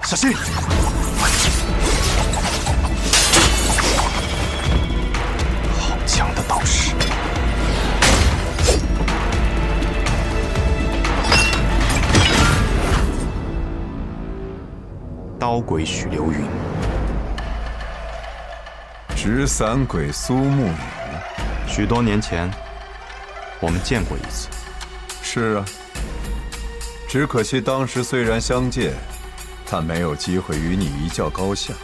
小心！好强的道士！刀鬼许流云，纸伞鬼苏沐雨。许多年前，我们见过一次。是啊，只可惜当时虽然相见，但没有机会与你一较高下。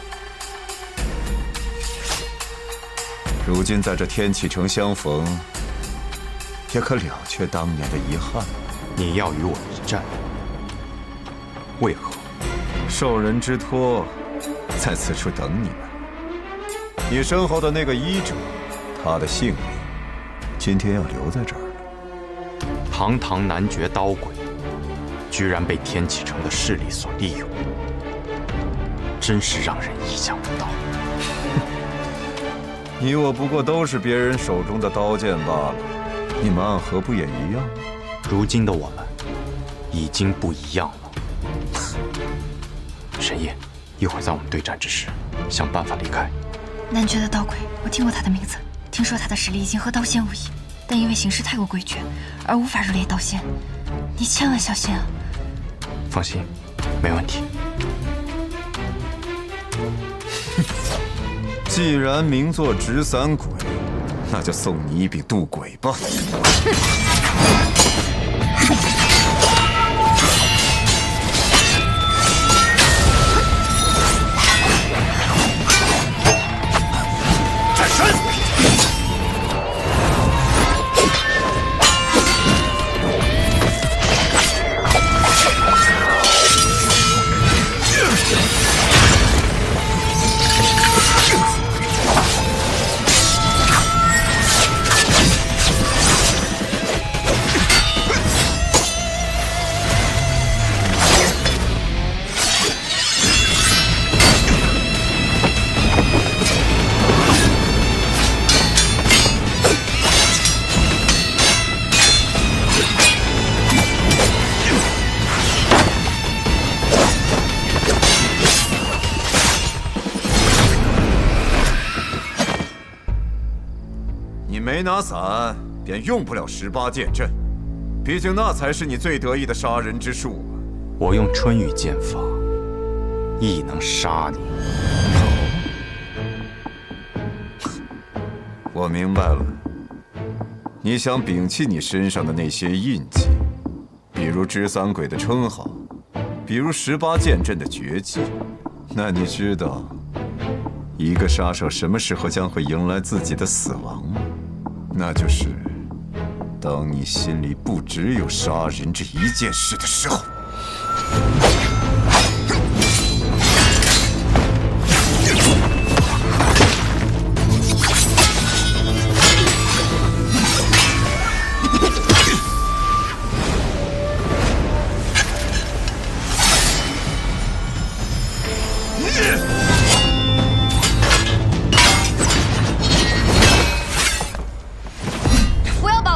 如今在这天启城相逢，也可了却当年的遗憾。你要与我一战，为何？受人之托，在此处等你们。你身后的那个医者，他的性命，今天要留在这儿了。堂堂男爵刀鬼，居然被天启城的势力所利用，真是让人意想不到。你我不过都是别人手中的刀剑罢了，你们暗河不也一样吗？如今的我们，已经不一样了。神夜，一会儿在我们对战之时，想办法离开。男爵的刀鬼，我听过他的名字，听说他的实力已经和刀仙无异，但因为形势太过诡谲，而无法入列刀仙。你千万小心啊！放心，没问题。既然名作纸伞鬼，那就送你一柄渡鬼吧。转身！没拿伞，便用不了18剑阵，毕竟那才是你最得意的杀人之术。我用春雨剑法，亦能杀你。我明白了，你想摒弃你身上的那些印记，比如纸伞鬼的称号，比如18剑阵的绝技。那你知道，一个杀手什么时候将会迎来自己的死亡吗？那就是，当你心里不只有杀人这一件事的时候。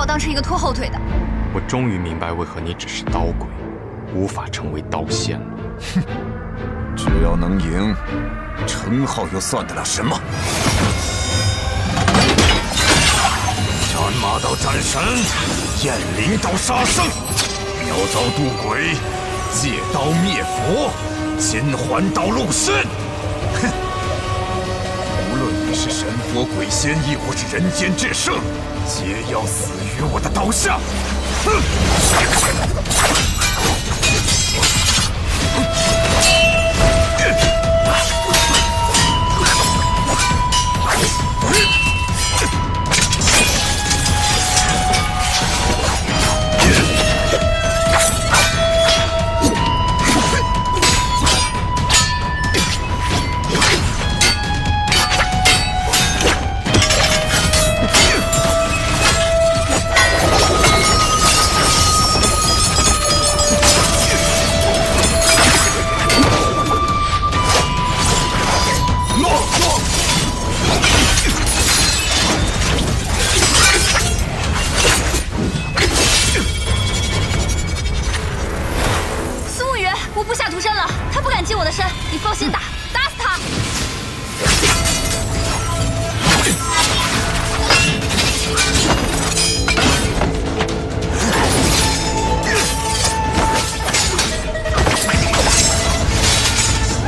当成一个拖后腿的。我终于明白为何你只是刀鬼，无法成为刀仙了。哼，只要能赢，称号又算得了什么？斩马刀斩神，雁翎刀杀生，妙招渡鬼，借刀灭佛，金环刀入身。哼！无论你是神佛鬼仙，亦或是人间至圣，皆要死于我的刀下！哼！出身了，他不敢近我的身，你放心打，打死他！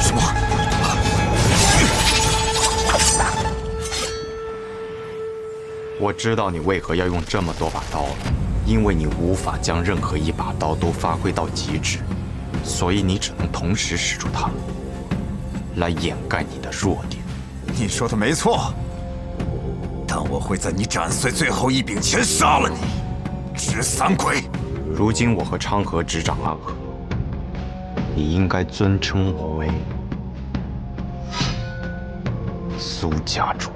什么？我知道你为何要用这么多把刀了，因为你无法将任何一把刀都发挥到极致，所以你只能同时使出它，来掩盖你的弱点。你说的没错，但我会在你斩碎最后一柄前杀了你，直三鬼。如今我和昌河执掌暗河，你应该尊称我为苏家主。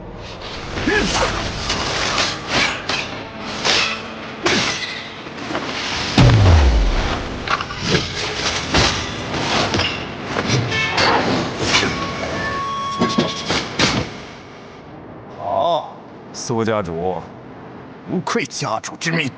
好，苏家主，不愧家主之名。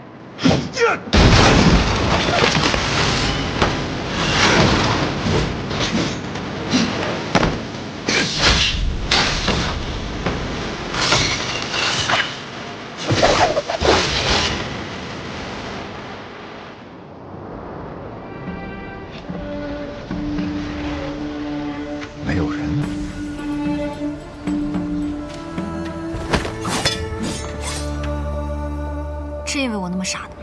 没有人。是因为我那么傻的。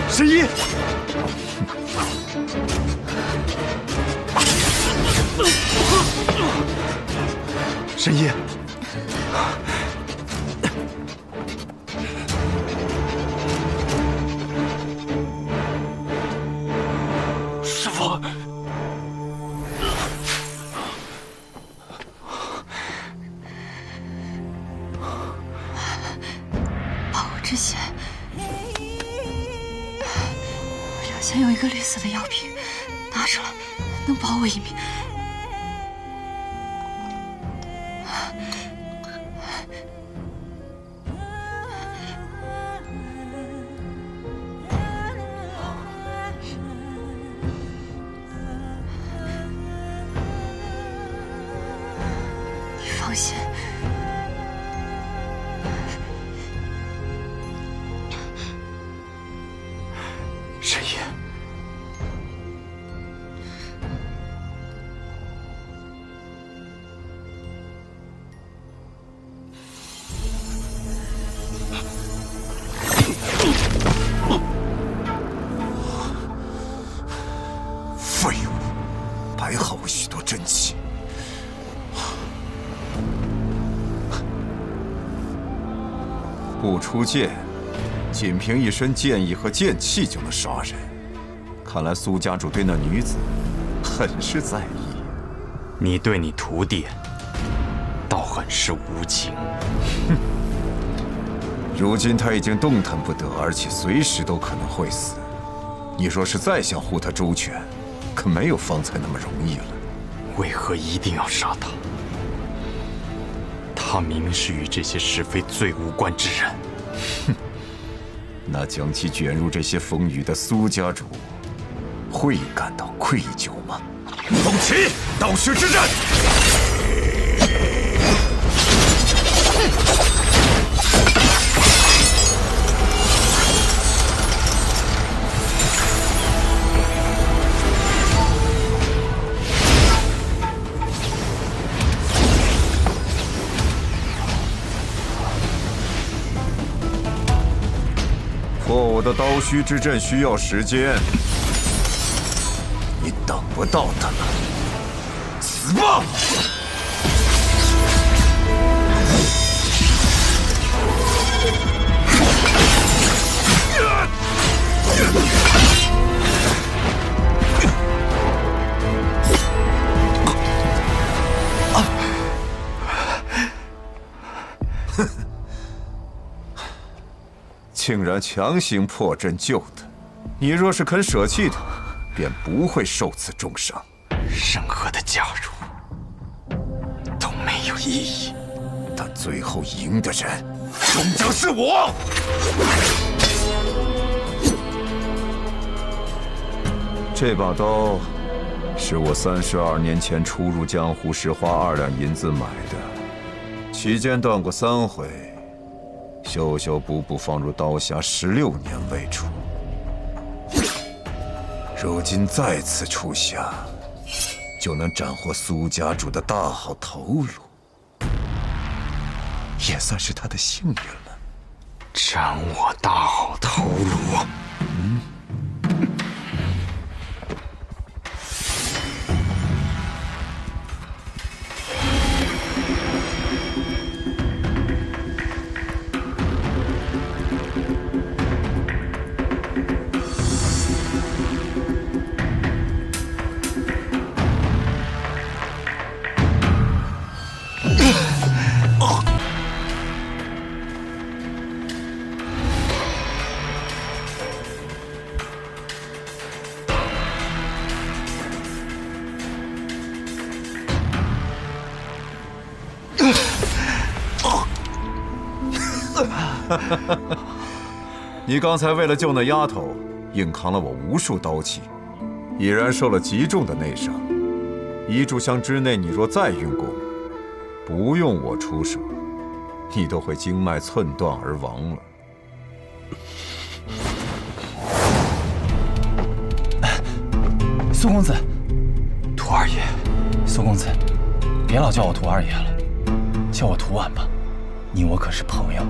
神医，神医，师傅，保护之血，疗箱有一个绿色的药瓶，拿出来能保我一命。你放心。神医，废物，白耗我许多真气。不出剑，仅凭一身剑意和剑气就能杀人。看来苏家主对那女子很是在意。你对你徒弟倒很是无情。如今他已经动弹不得，而且随时都可能会死。你若是再想护他周全，可没有方才那么容易了。为何一定要杀他？他明明是与这些是非最无关之人。那将其卷入这些风雨的苏家主，会感到愧疚吗？红旗，倒虚之战！破我的刀虚之阵需要时间，你等不到他了。死吧！竟然强行破阵救他，你若是肯舍弃他，便不会受此重伤。任何的加入都没有意义。但最后赢的人终将是我。这把刀是我32年前初入江湖时花2两银子买的，期间断过3回，修修补补放入刀匣16年未除。如今再次出匣，就能斩获苏家主的大好头颅，也算是他的幸运了。斩我大好头颅！你刚才为了救那丫头，硬扛了我无数刀气，已然受了极重的内伤。1炷香之内，你若再运功，不用我出手，你都会经脉寸断而亡了。苏公子，屠二爷，苏公子，别老叫我屠二爷了，叫我屠婉吧，你我可是朋友。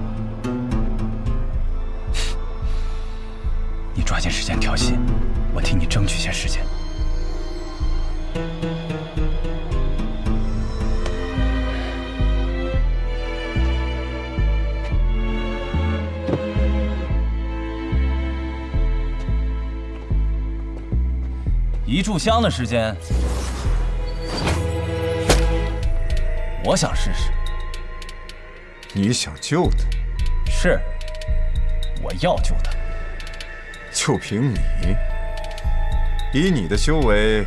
你抓紧时间调息，我替你争取些时间。1炷香的时间，我想试试。你想救他？是，我要救他。就凭你，以你的修为，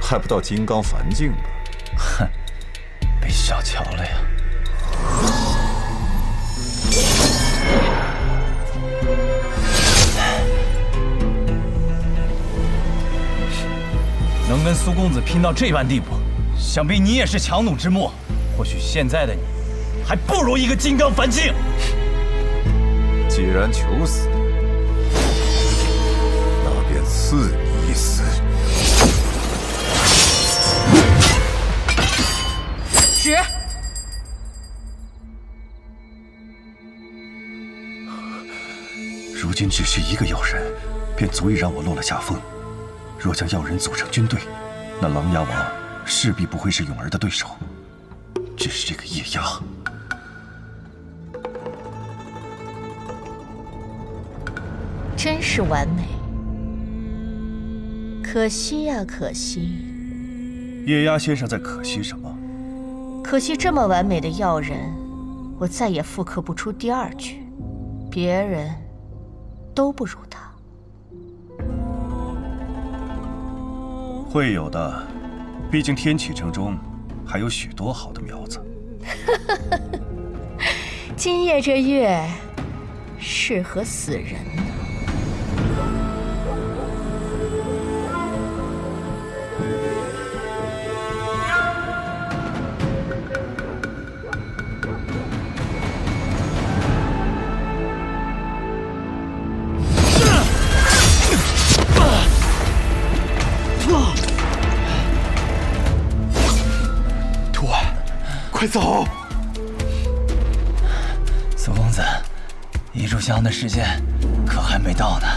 还不到金刚凡境吧？哼，被小瞧了呀！能跟苏公子拼到这般地步，想必你也是强弩之末。或许现在的你，还不如一个金刚凡境。既然求死，那便赐你一死。止！如今只是一个药人，便足以让我落了下风。若将药人组成军队，那琅琊王势必不会是永儿的对手。只是这个叶押，真是完美。可惜呀，可惜。叶押先生在可惜什么？可惜这么完美的药人，我再也复刻不出第2句，别人都不如他。会有的，毕竟天启城中还有许多好的苗子。今夜这月适合死人呢。快走！苏公子，1炷香的时间可还没到呢。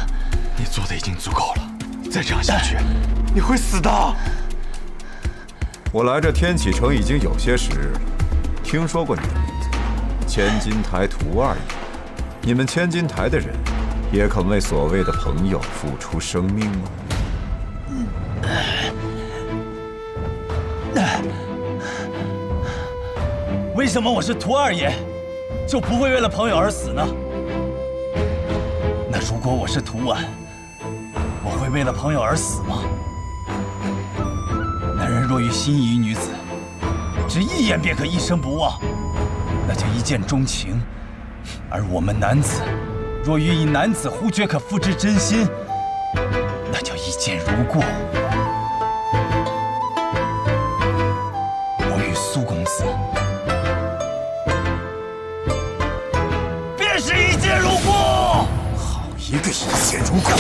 你做的已经足够了，再这样下去，你会死的。我来这天启城已经有些时日了，听说过你的名字，千金台屠二爷。你们千金台的人，也肯为所谓的朋友付出生命吗？为什么我是屠二爷，就不会为了朋友而死呢？那如果我是屠婉，我会为了朋友而死吗？男人若遇心仪女子，只一眼便可一生不忘，那叫一见钟情；而我们男子，若欲以男子忽决可付之真心，那那叫一见如故。我与苏公子便是一见如故。好一个一见如故！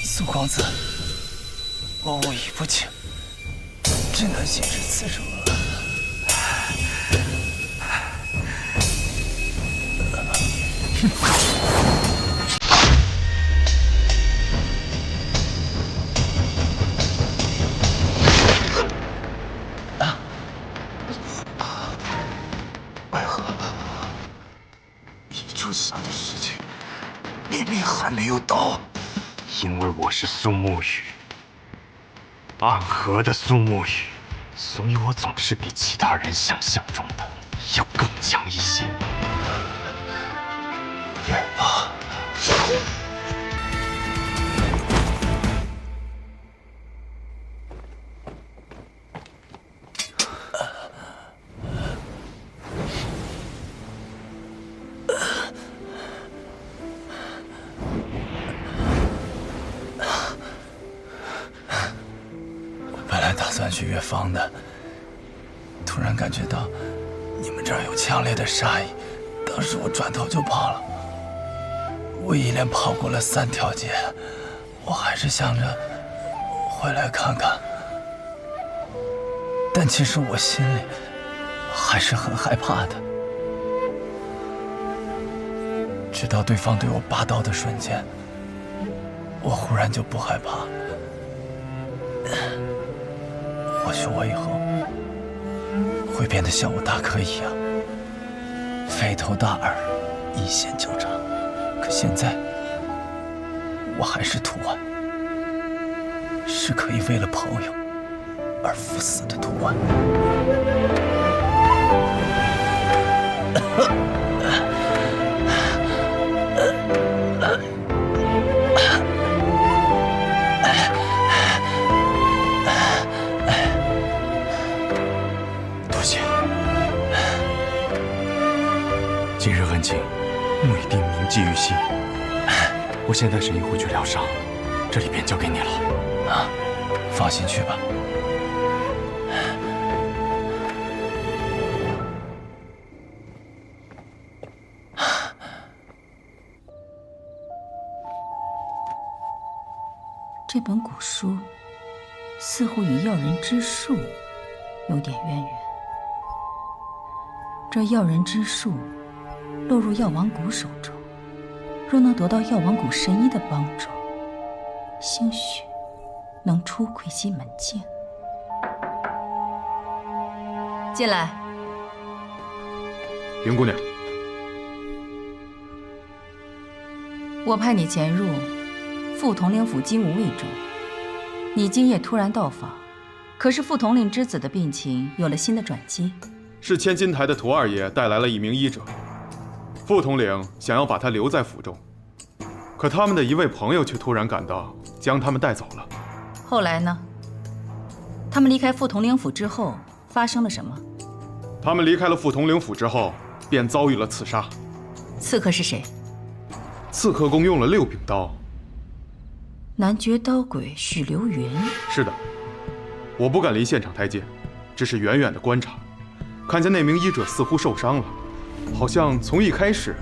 苏公子，我武艺不精，只能限制此术。为何一炷香的事情明明还没有到？因为我是苏沐雨，暗河的苏沐雨，所以我总是比其他人想象中的要更强一些。本来打算去越方的，突然感觉到你们这儿有强烈的杀意，当时我转头就跑了。我一连跑过了3条街，我还是想着回来看看，但其实我心里还是很害怕的。直到对方对我拔刀的瞬间，我忽然就不害怕了。或许我以后会变得像我大哥一样，肥头大耳，一线就长。可现在，我还是屠万，是可以为了朋友而赴死的屠万。多谢。今日恩情，木一定铭记于心。我现在神医会去疗伤，这里便交给你了。啊，放心去吧。这本古书似乎与药人之术有点渊源。这药人之术落入药王谷手中，若能得到药王谷神医的帮助，兴许能出窥其门径。进来。云姑娘，我派你潜入副统领府金吾卫中，你今夜突然到访，可是副统领之子的病情有了新的转机。是千金台的屠二爷带来了一名医者，副统领想要把他留在府中，可他们的一位朋友却突然赶到，将他们带走了。后来呢？他们离开副统领府之后发生了什么？他们离开了副统领府之后，便遭遇了刺杀。刺客是谁？刺客共用了6柄刀。男绝刀鬼许流云。是的，我不敢离现场太近，只是远远的观察，看见那名医者似乎受伤了，好像从一开始，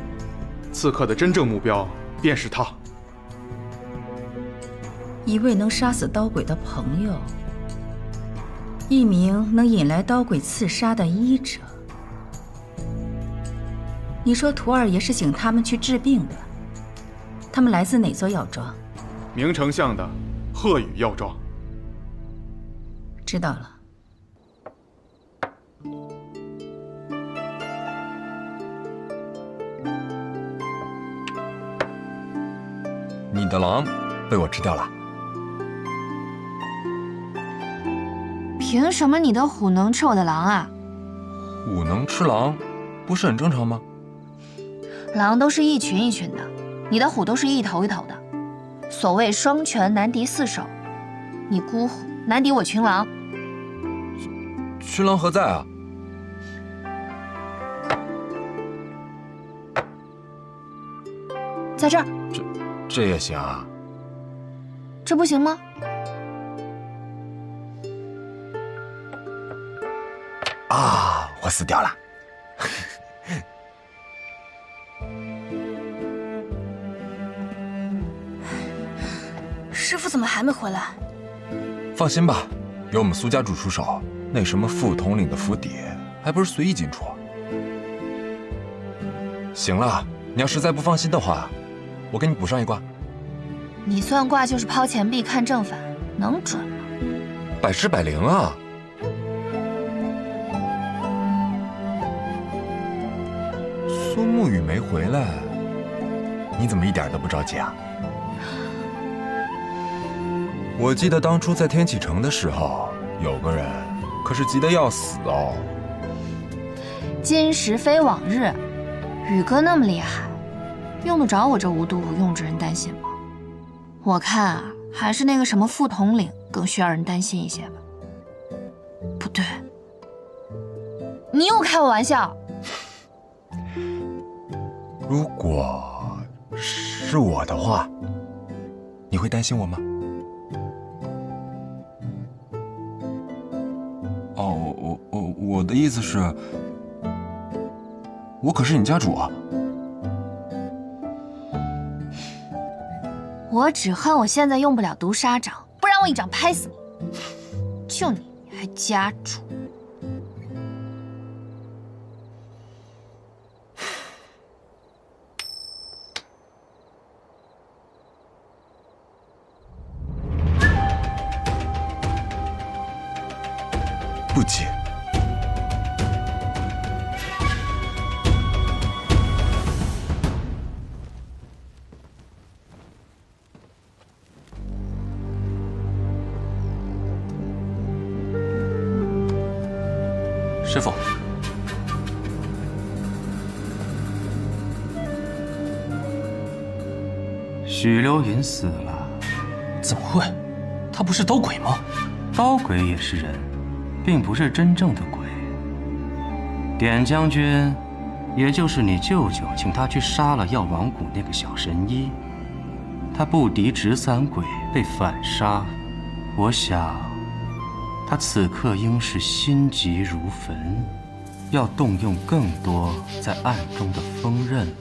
刺客的真正目标便是他。一位能杀死刀鬼的朋友，一名能引来刀鬼刺杀的医者。你说屠二爷是请他们去治病的，他们来自哪座药庄？明丞相的鹤羽药庄。知道了。你的狼被我吃掉了。凭什么你的虎能吃我的狼啊？虎能吃狼，不是很正常吗？狼都是一群一群的，你的虎都是一头一头的。所谓双拳难敌四手，你孤虎难敌我群狼。群狼何在啊？在这儿。这也行啊？这不行吗？啊，我死掉了。师傅怎么还没回来？放心吧，有我们苏家主出手，那什么副统领的府邸还不是随意进出。行了，你要实在不放心的话，我给你补上一卦。你算卦就是抛钱币看正反，能准吗？百试百灵啊！苏沐雨没回来，你怎么一点都不着急啊？我记得当初在天启城的时候，有个人可是急得要死哦。今时非往日，宇哥那么厉害，用得着我这无毒无用之人担心吗？我看啊，还是那个什么副统领更需要人担心一些吧。不对，你又开我玩笑。如果是我的话，你会担心我吗？哦，我的意思是，我可是你家主啊。我只恨我现在用不了毒杀掌，不然我一掌拍死你。就你还家主？不急。师傅，许流云死了。怎么会？他不是刀鬼吗？刀鬼也是人，并不是真正的鬼。典将军，也就是你舅舅，请他去杀了药王谷那个小神医，他不敌直三鬼，被反杀。我想，他此刻应是心急如焚，要动用更多在暗中的锋刃了。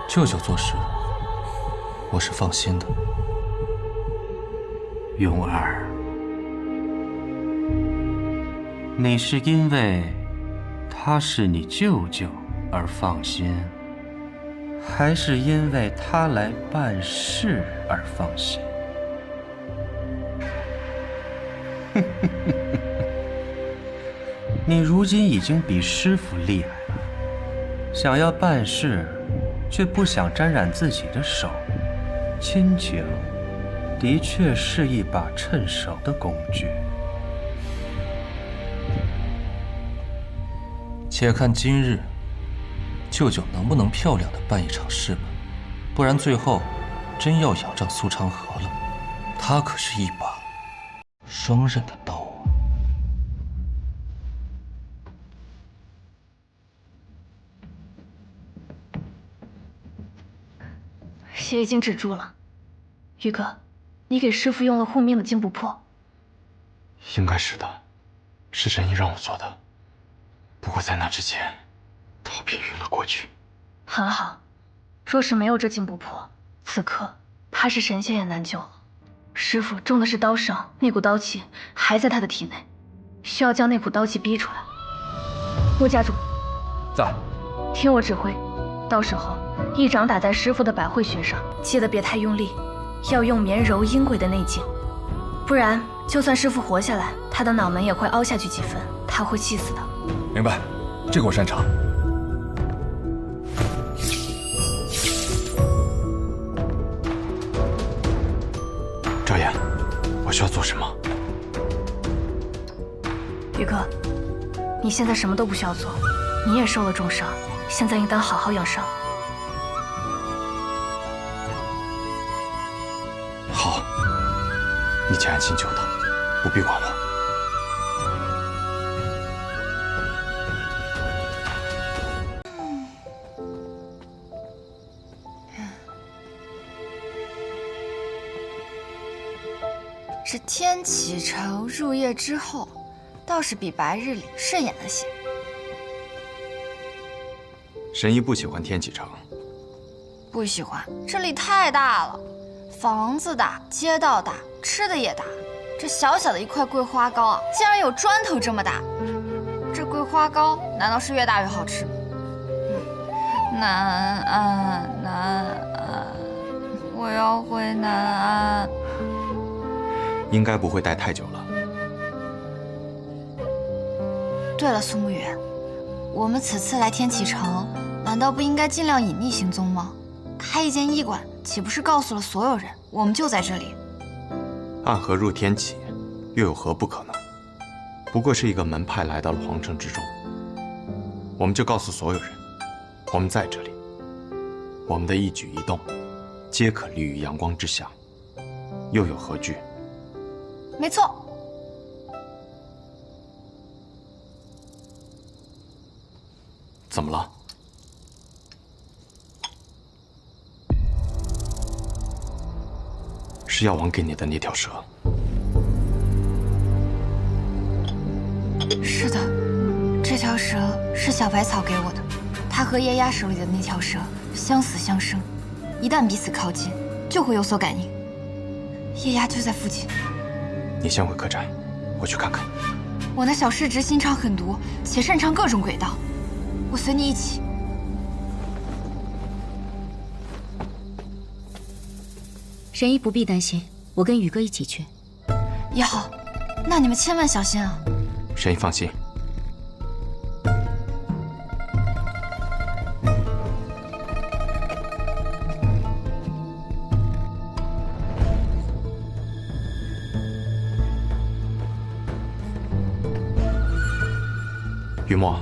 舅舅做事，我是放心的。庸儿，你是因为他是你舅舅而放心，还是因为他来办事而放心？你如今已经比师傅厉害了，想要办事，却不想沾染自己的手，亲情的确是一把趁手的工具。且看今日，舅舅能不能漂亮的办一场事吧，不然最后真要仰仗苏长河了。他可是一把双刃的刀啊！血已经止住了，宇哥，你给师父用了护命的金不破。应该是的，是神医让我做的。不过在那之前，逃避晕了过去。很好，若是没有这金不破，此刻怕是神仙也难救了。师父中的是刀伤，那股刀气还在他的体内，需要将那股刀气逼出来。陆家主，在，听我指挥，到时候一掌打在师父的百会穴上，记得别太用力，要用绵柔阴贵的内劲，不然就算师父活下来，他的脑门也会凹下去几分，他会气死的。明白，这个我擅长。赵岩，我需要做什么？宇哥，你现在什么都不需要做，你也受了重伤，现在应当好好养伤。好，你且安心救他，不必管我。这天启程入夜之后，倒是比白日里顺眼了些。神医不喜欢天启城，不喜欢，这里太大了，房子大，街道大，吃的也大。这小小的一块桂花糕啊，竟然有砖头这么大。这桂花糕难道是越大越好吃吗？南岸，南岸，我要回南岸。应该不会待太久了。对了，苏沐雨，我们此次来天启城，难道不应该尽量隐匿行踪吗？开一间医馆，岂不是告诉了所有人，我们就在这里？暗河入天启，又有何不可能？不过是一个门派来到了皇城之中，我们就告诉所有人，我们在这里，我们的一举一动，皆可立于阳光之下，又有何惧？没错。怎么了？是药王给你的那条蛇？是的，这条蛇是小百草给我的。它和叶鸦手里的那条蛇相死相生，一旦彼此靠近，就会有所感应。叶鸦就在附近。你先回客栈，我去看看。我那小师侄心肠狠毒，且擅长各种诡道，我随你一起。神医不必担心，我跟宇哥一起去。也好，那你们千万小心啊。神医放心。雨墨，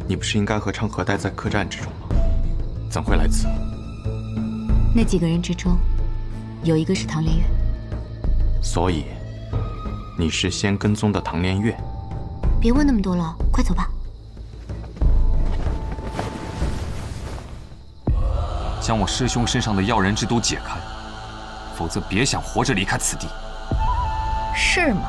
你不是应该和昌河待在客栈之中吗？怎会来此？那几个人之中，有一个是唐连月。所以，你是先跟踪的唐连月？别问那么多了，快走吧。将我师兄身上的药人之毒解开，否则别想活着离开此地。是吗？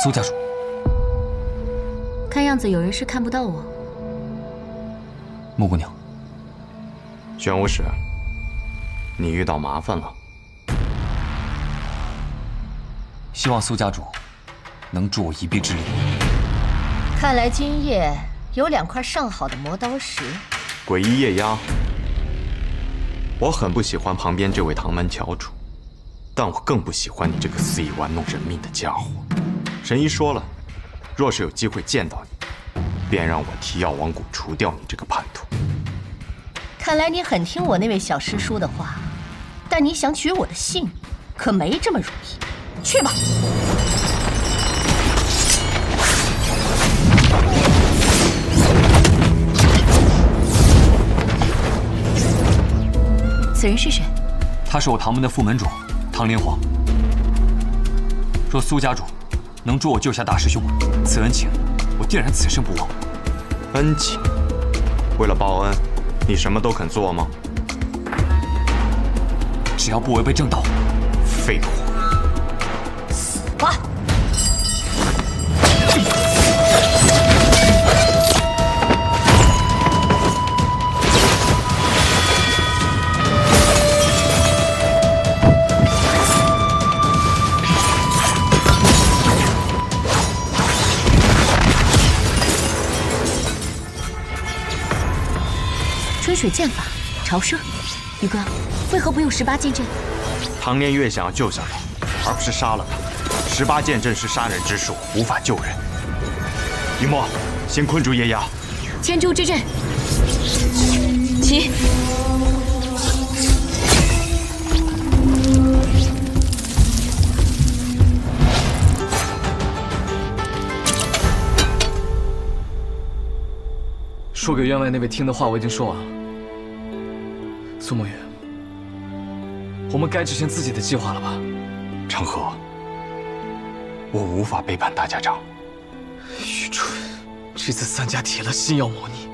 苏家主，看样子有人是看不到我。穆姑娘，玄武使，你遇到麻烦了。希望苏家主能助我一臂之力。看来今夜有2块上好的磨刀石。诡异夜鸦，我很不喜欢旁边这位唐门翘主，但我更不喜欢你这个肆意玩弄人命的家伙。神医说了，若是有机会见到你，便让我替药王谷除掉你这个叛徒。看来你很听我那位小师叔的话，但你想取我的性命，可没这么容易。去吧。此人是谁？他是我唐门的副门主唐连皇。若苏家主能助我救下大师兄，此恩情我定然此生不忘。恩情？为了报恩，你什么都肯做吗？只要不违背正道。废话。死吧！春水剑法，朝射。宇哥，为何不用18剑阵？唐连月想要救下他，而不是杀了他。18剑阵是杀人之术，无法救人。雨墨，先困住夜鸦。牵住之阵，起。说给员外那位听的话我已经说完了。苏沐雨，我们该执行自己的计划了吧？长河，我无法背叛大家长。愚蠢！这次三家铁了心要谋你，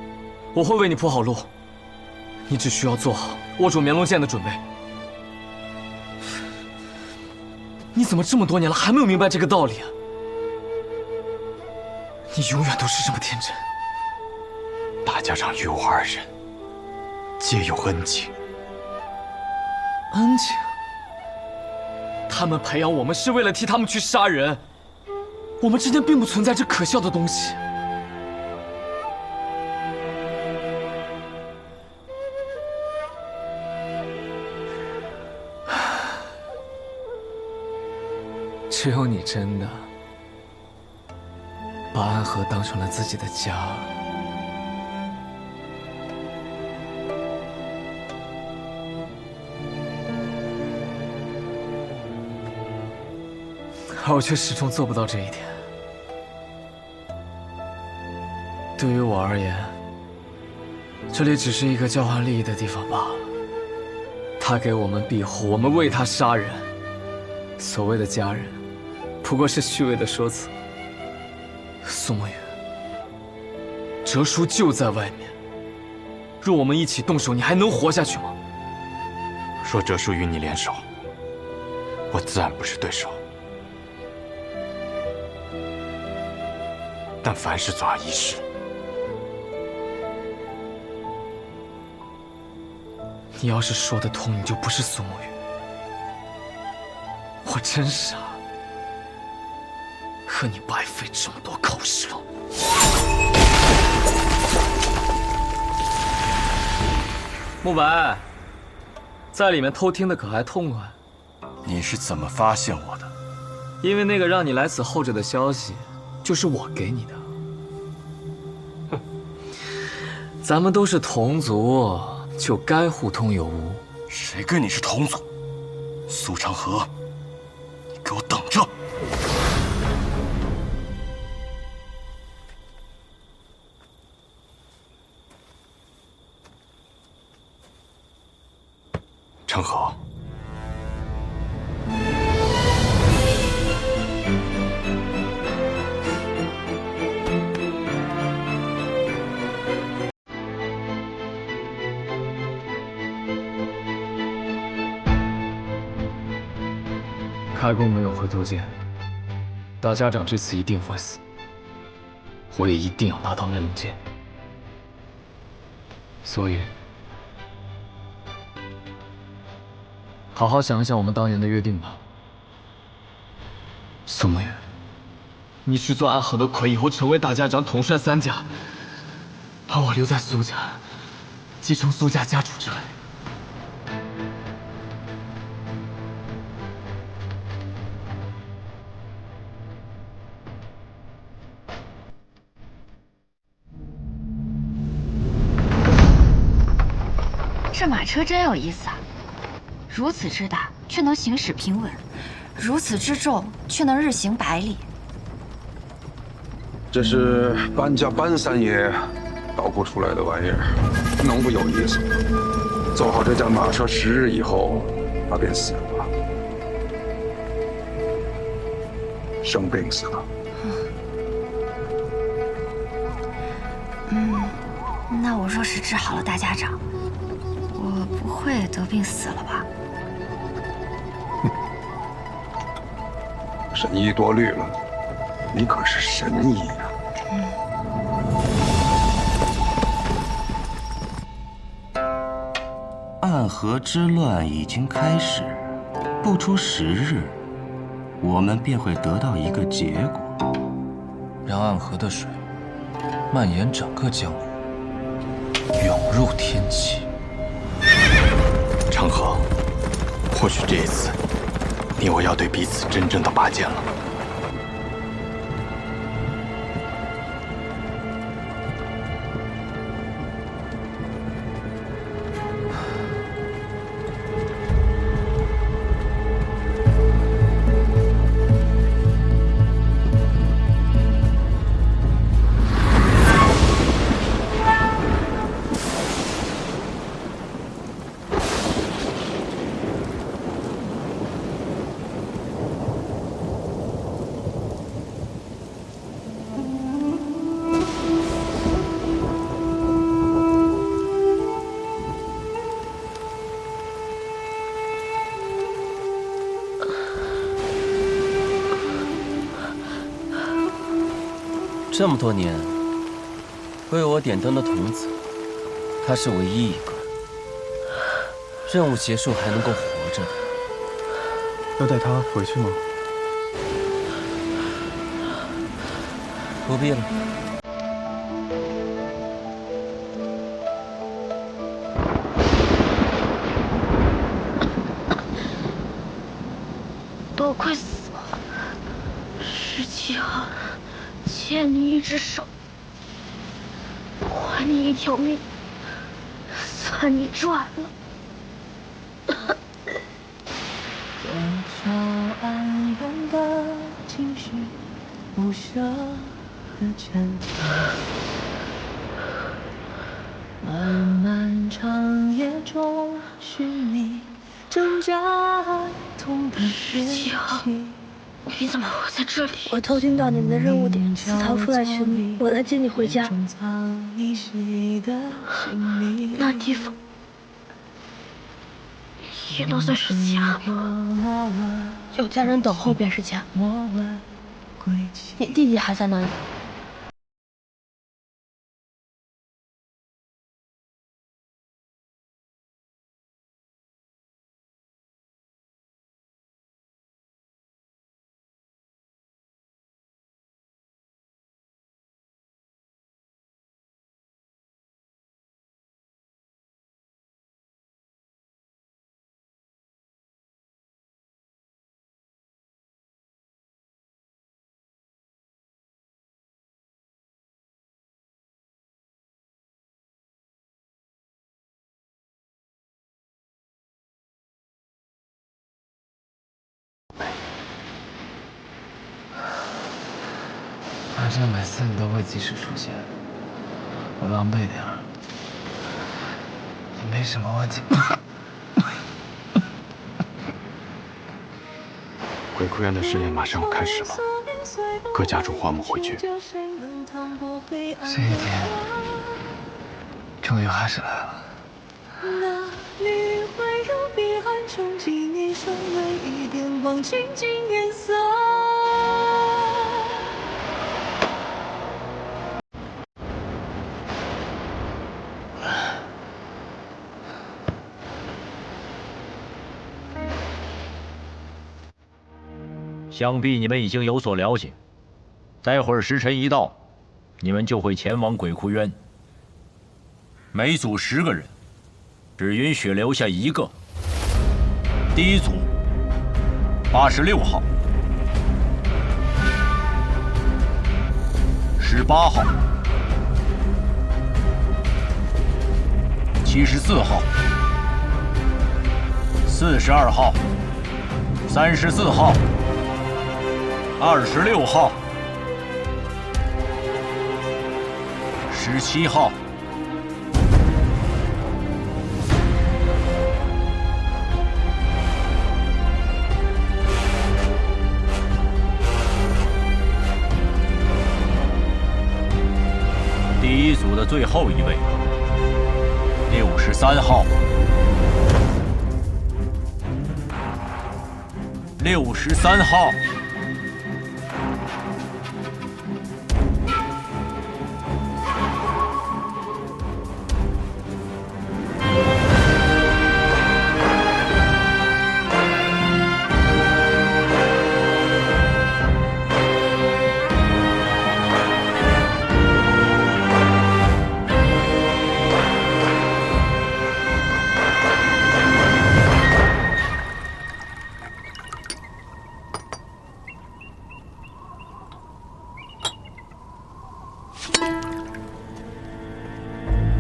我会为你铺好路。你只需要做好握住绵龙剑的准备。你怎么这么多年了还没有明白这个道理啊？你永远都是这么天真。大家长与我二人皆有恩情。恩情？他们培养我们是为了替他们去杀人，我们之间并不存在这可笑的东西。只有你真的把安和当成了自己的家。而我却始终做不到这一点。对于我而言，这里只是一个交换利益的地方罢了。他给我们庇护，我们为他杀人。所谓的家人，不过是虚伪的说辞。苏沐雨，哲叔就在外面，若我们一起动手，你还能活下去吗？若哲叔与你联手，我自然不是对手。但凡事总要一试。你要是说得通，你就不是苏沐雨。我真傻，和你白费这么多口舌。慕白，在里面偷听的可还痛快？你是怎么发现我的？因为那个让你来此候着的消息，就是我给你的。哼，咱们都是同族，就该互通有无。谁跟你是同族？苏长河，你给我等着！长河，开弓没有回头箭，大家长这次一定会死，我也一定要拿到那龙剑。所以，好好想一想我们当年的约定吧。苏沐雨，你去做安和的魁，以后成为大家长，统帅三家，而我留在苏家，继承苏家家主之位。这马车真有意思啊！如此之大，却能行驶平稳；如此之重，却能日行百里。这是搬家搬三爷捣鼓出来的玩意儿，能不有意思吗？走好这架马车10日以后，他便死了，生病死了。那我若是治好了大家长，我不会得病死了吧？神医多虑了，你可是神医呀！暗河之乱已经开始，不出10日，我们便会得到一个结果，让暗河的水蔓延整个江湖，涌入天启。长河，或许这一次，你我要对彼此真正的拔剑了。这么多年为我点灯的童子，他是唯一一个任务结束还能够活着的。要带他回去吗？不必了。都快死了！17号，欠你一只手，还你一条命，算你赚了。多少哀怨的情绪，不舍的挣扎，漫漫长夜中寻你挣扎痛的憋气。你怎么会在这里？我偷听到你们的任务点，私逃出来寻你，我来接你回家。那地方也都算是家吗？有家人等候便是家。你弟弟还在哪里？反正每次你都会及时出现，我狼狈点儿也没什么问题。鬼哭院的试验马上要开始了，各家主唤我们回去。这一天终于还是来了。哪里会有彼岸穷尽一生唯一点光，倾尽颜色。想必你们已经有所了解，待会儿时辰一到，你们就会前往鬼窟渊。每组10个人，只允许留下1个。第一组86号、18号、74号、42号、34号、26号、17号、第一组的最后一位，63号、63号。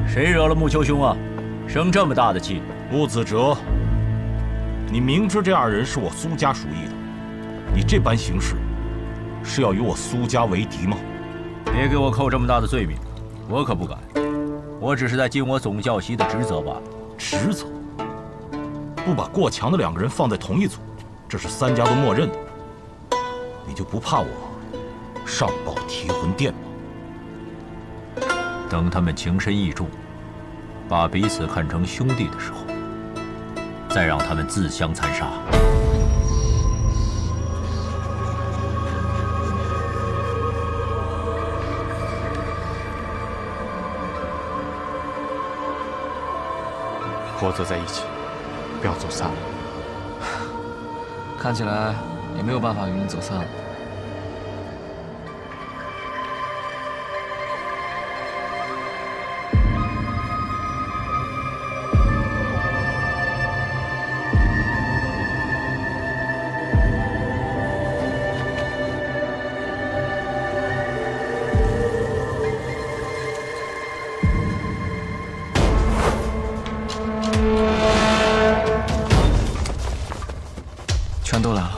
谁惹了木秋兄啊？生这么大的气！穆子哲，你明知这2人是我苏家属意的，你这般行事，是要与我苏家为敌吗？别给我扣这么大的罪名，我可不敢。我只是在尽我总教习的职责罢了。职责？不把过强的2个人放在同一组，这是3家都默认的。你就不怕我上报提魂殿吗？等他们情深意重，把彼此看成兄弟的时候，再让他们自相残杀。和我走在一起，不要走散了。看起来也没有办法与你走散了。全都来了。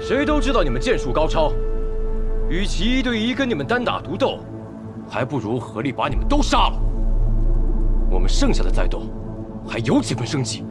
谁都知道你们剑术高超，与其1对1跟你们单打独斗，还不如合力把你们都杀了。我们剩下的再斗，还有几分生机。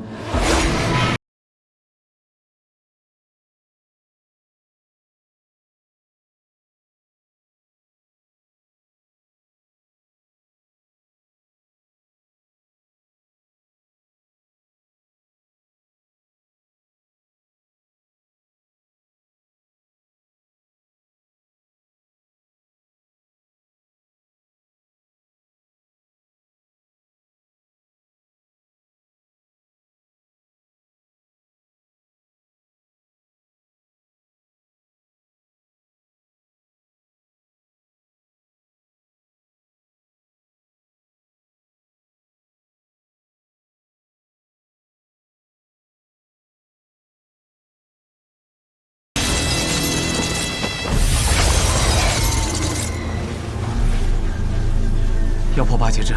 要破8阶阵，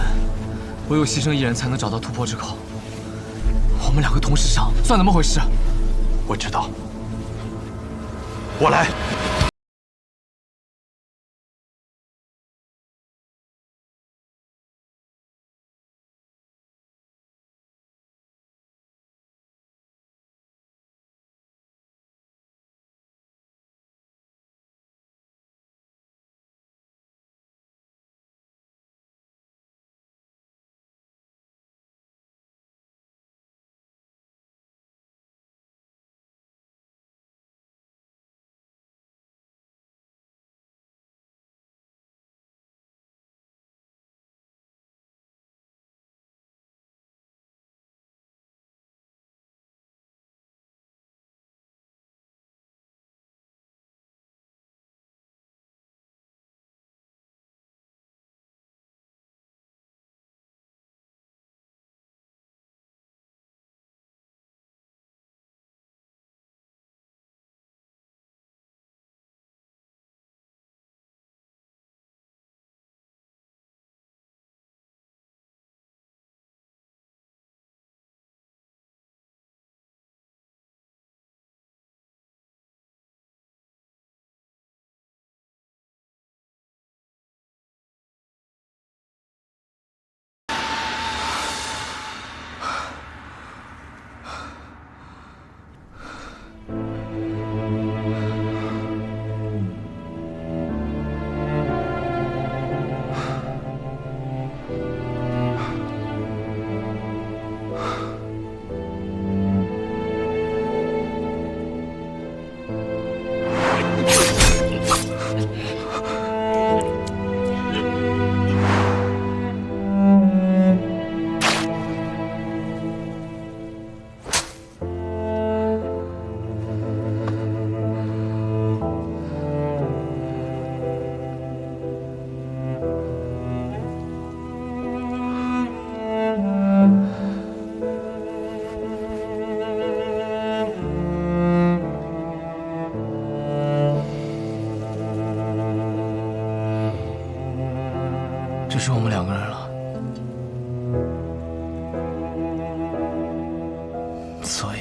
唯有牺牲一人才能找到突破之口。我们2个同时上，算怎么回事？我知道，我来。只剩我们2个人了，所以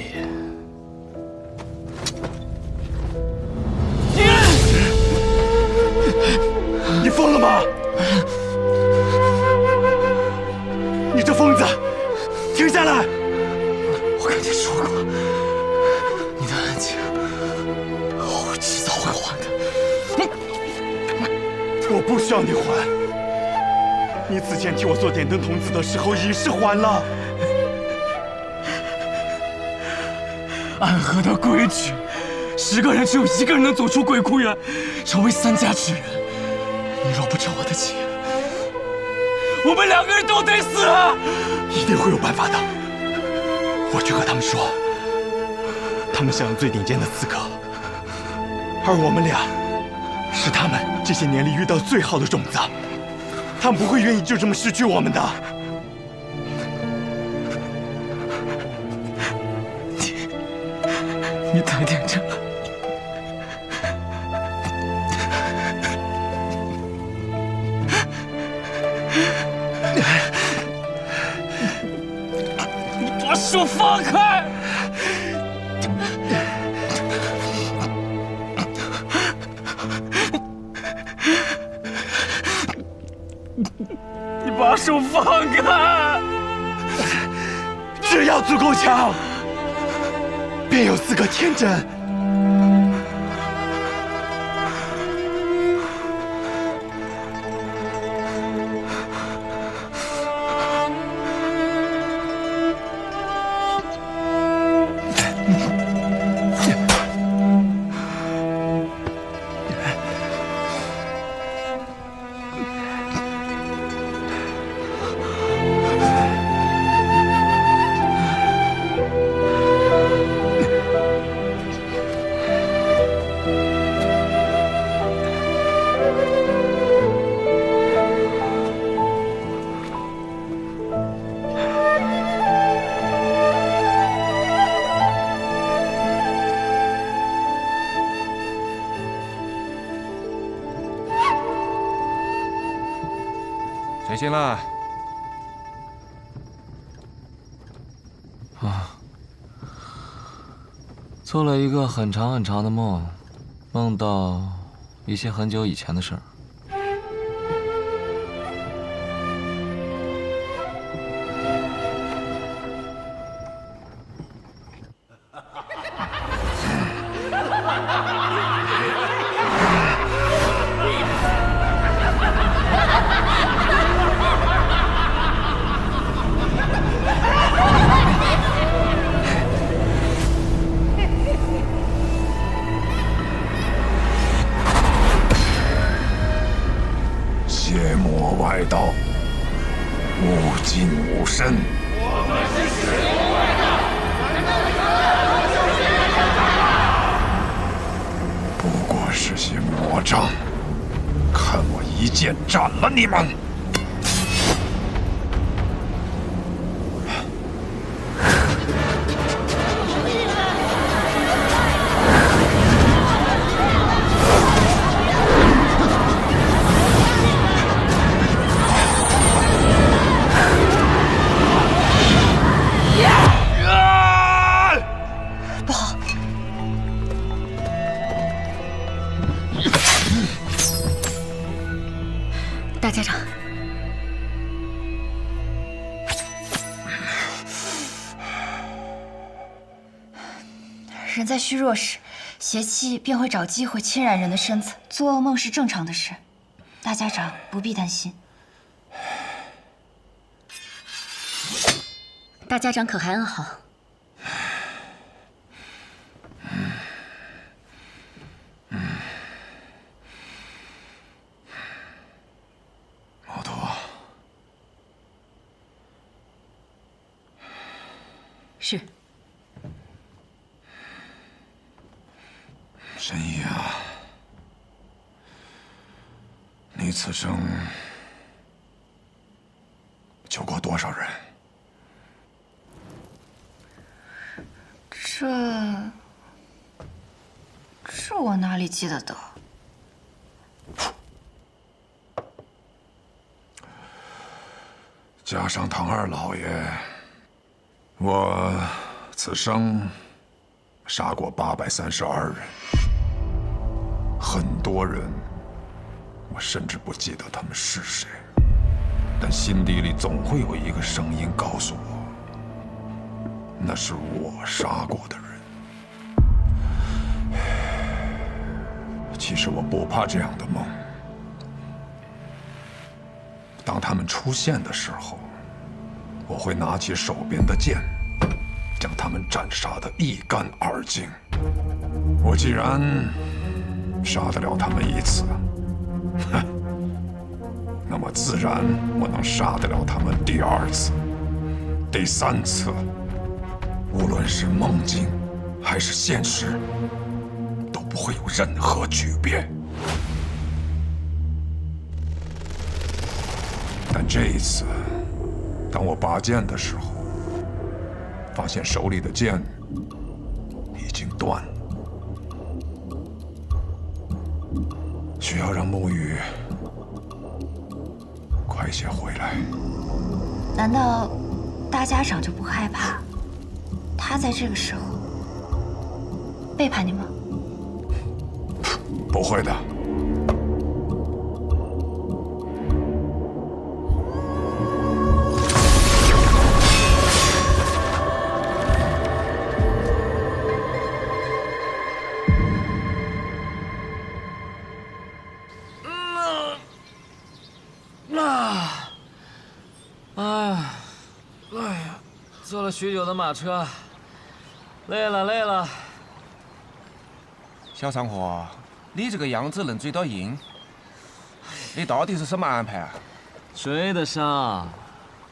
你疯了吗？你这疯子，停下来！我跟你说过，你的恩情，我迟早会还的。我不需要你还。你此前替我做点灯童子的时候，已是还了。暗河的规矩，10个人只有1个人能走出鬼窟园，成为3家之人。你若不成我的妻，我们2个人都得死。一定会有办法的。我去和他们说，他们想要最顶尖的刺客，而我们俩是他们这些年里遇到最好的种子，他们不会愿意就这么失去我们的。你太天真了。你把手放开！你把手放开！只要足够强，便有资格天真。谁先了？做了一个很长很长的梦，梦到一些很久以前的事儿。邪魔外道，无尽无身。我们是邪魔外道，不过是些魔障，看我一剑斩了你们！不好！大家长，人在虚弱时，邪气便会找机会侵染人的身子，做噩梦是正常的事。大家长不必担心。大家长可还安好？毛头，是。神医啊，你此生救过多少人？这我哪里记得得？加上唐二老爷，我此生杀过832人，很多人，我甚至不记得他们是谁，但心底里总会有一个声音告诉我，那是我杀过的人。其实我不怕这样的梦。当他们出现的时候，我会拿起手边的剑，将他们斩杀得一干二净。我既然杀得了他们一次，哼，那么自然我能杀得了他们第二次、第三次。无论是梦境还是现实，都不会有任何区别。但这一次，当我拔剑的时候，发现手里的剑已经断了，需要让沐雨快些回来。难道大家长就不害怕他在这个时候背叛你吗？不会的。坐了许久的马车，累了。小上河，你这个样子能追到鹰，你到底是什么安排啊？追得上，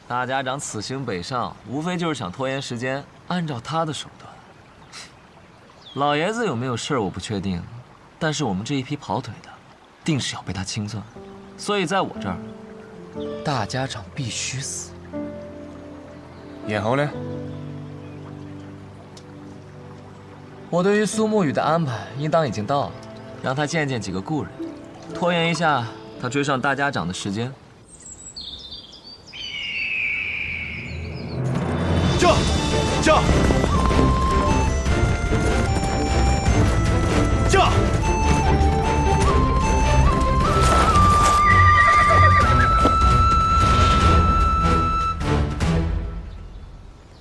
大家长此行北上，无非就是想拖延时间，按照他的手段。老爷子有没有事儿我不确定，但是我们这一批跑腿的，定是要被他清算，所以在我这儿，大家长必须死。然后呢？我对于苏沐雨的安排应当已经到了，让他见见几个故人，拖延一下他追上大家长的时间。驾！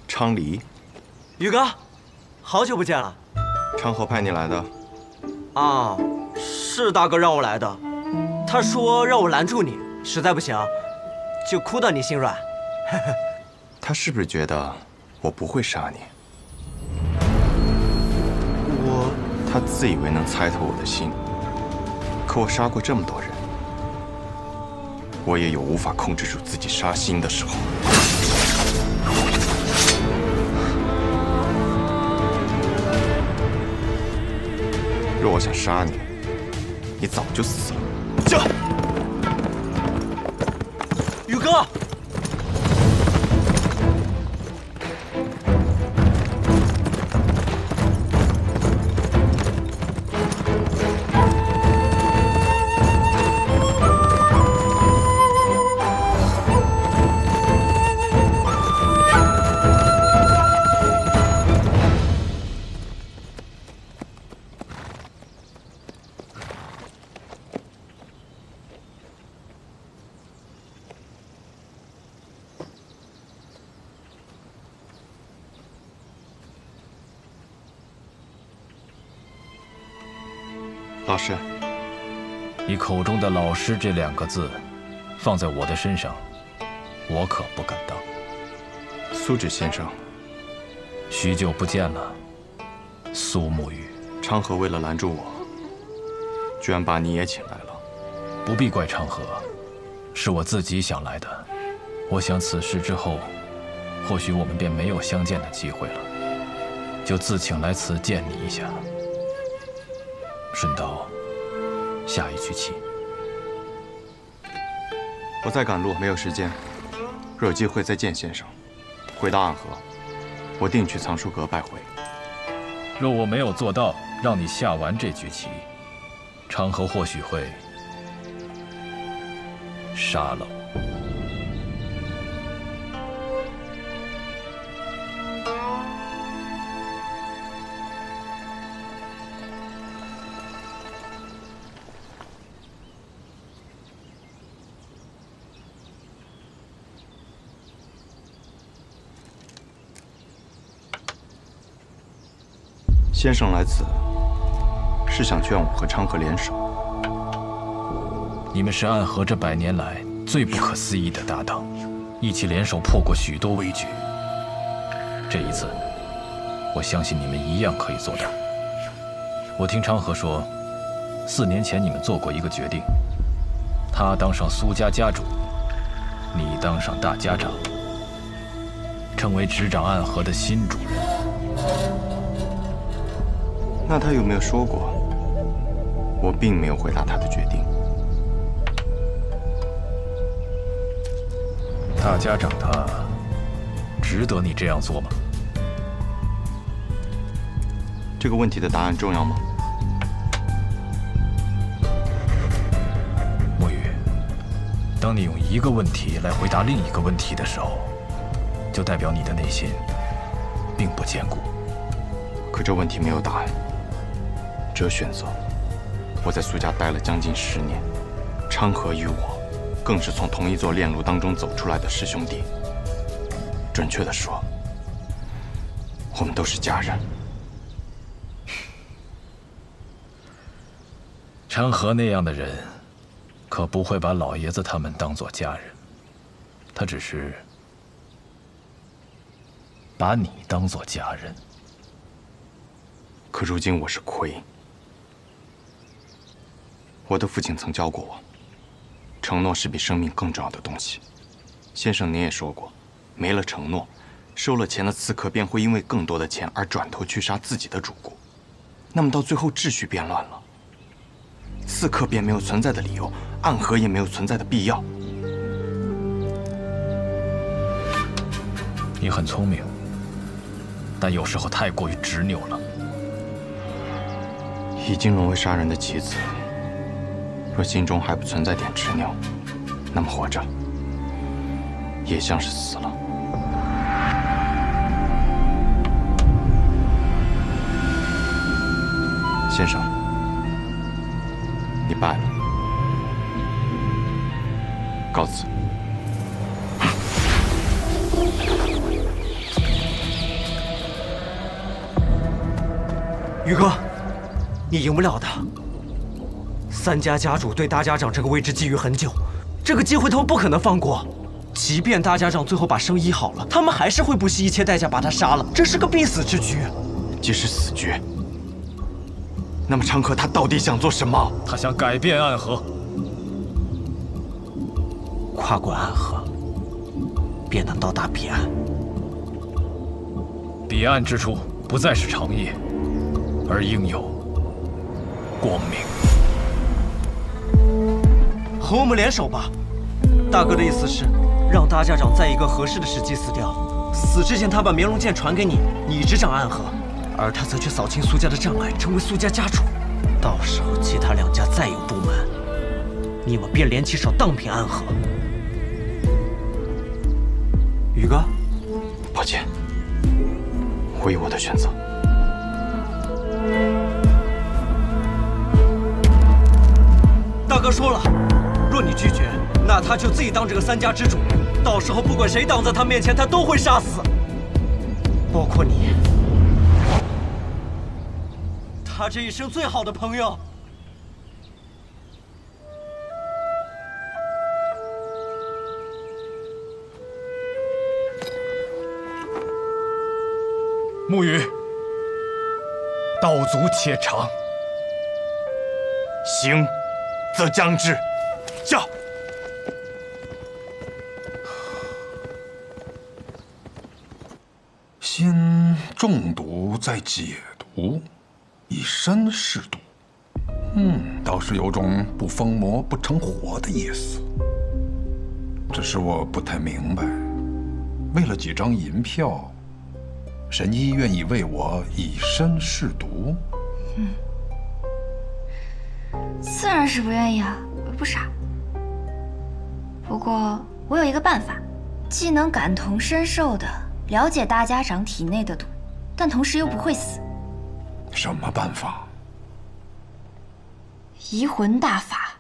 昌黎，宇哥，好久不见了。昌河派你来的。啊，是大哥让我来的。他说让我拦住你，实在不行，就哭到你心软。他是不是觉得我不会杀你？他自以为能猜透我的心，可我杀过这么多人，我也有无法控制住自己杀心的时候。若我想杀你，你早就死了。驾！宇哥。老师，你口中的“老师”这2个字，放在我的身上，我可不敢当。苏芷先生，许久不见了，苏沐雨。昌河为了拦住我，居然把你也请来了。不必怪昌河，是我自己想来的。我想此事之后，或许我们便没有相见的机会了，就自请来此见你一下。顺道下一局棋。我在赶路，没有时间。若有机会再见先生，回到暗河，我定去藏书阁拜会。若我没有做到让你下完这局棋，昌河或许会杀了我。先生来此，是想劝我和昌河联手。你们是暗河这100年来最不可思议的搭档，一起联手破过许多危局。这一次，我相信你们一样可以做到。我听昌河说，4年前你们做过一个决定，他当上苏家家主，你当上大家长，成为执掌暗河的新主人。那他有没有说过？我并没有回答他的决定。大家长他值得你这样做吗？这个问题的答案重要吗？墨雨，当你用一个问题来回答另一个问题的时候，就代表你的内心并不坚固。可这问题没有答案，只有选择。我在苏家待了将近10年，昌河与我更是从同一座炼炉当中走出来的师兄弟。准确地说，我们都是家人。昌河那样的人，可不会把老爷子他们当作家人，他只是把你当作家人。可如今我是魁，我的父亲曾教过我，承诺是比生命更重要的东西。先生您也说过，没了承诺，收了钱的刺客便会因为更多的钱而转头去杀自己的主顾，那么到最后秩序变乱了，刺客便没有存在的理由，暗河也没有存在的必要。你很聪明，但有时候太过于执拗了。已经沦为杀人的棋子，若心中还不存在点执拗，那么活着也像是死了。先生，你败了，告辞。宇哥，你赢不了的。3家家主对大家长这个位置觊觎很久，这个机会他们不可能放过。即便大家长最后把生医好了，他们还是会不惜一切代价把他杀了，这是个必死之局。即使死局，那么昌河他到底想做什么？他想改变暗河，跨过暗河，便能到达彼岸。彼岸之处不再是长夜，而应有光明。和我们联手吧。大哥的意思是，让大家长在一个合适的时机死掉，死之前他把绵龙剑传给你，你执掌暗河，而他则去扫清苏家的障碍，成为苏家家主。到时候其他2家再有不满，你们便联起手荡平暗河。宇哥，抱歉，我有我的选择。大哥说了，若你拒绝，那他就自己当这个3家之主，到时候不管谁挡在他面前，他都会杀死，包括你，他这一生最好的朋友。沐雨，道阻且长。行，则将之。驾！先中毒，再解毒，以身试毒。倒是有种不疯魔不成活的意思。只是我不太明白，为了几张银票，神医愿意为我以身试毒？自然是不愿意啊，我又不傻。不过我有一个办法，既能感同身受的了解大家长体内的毒，但同时又不会死。什么办法？移魂大法。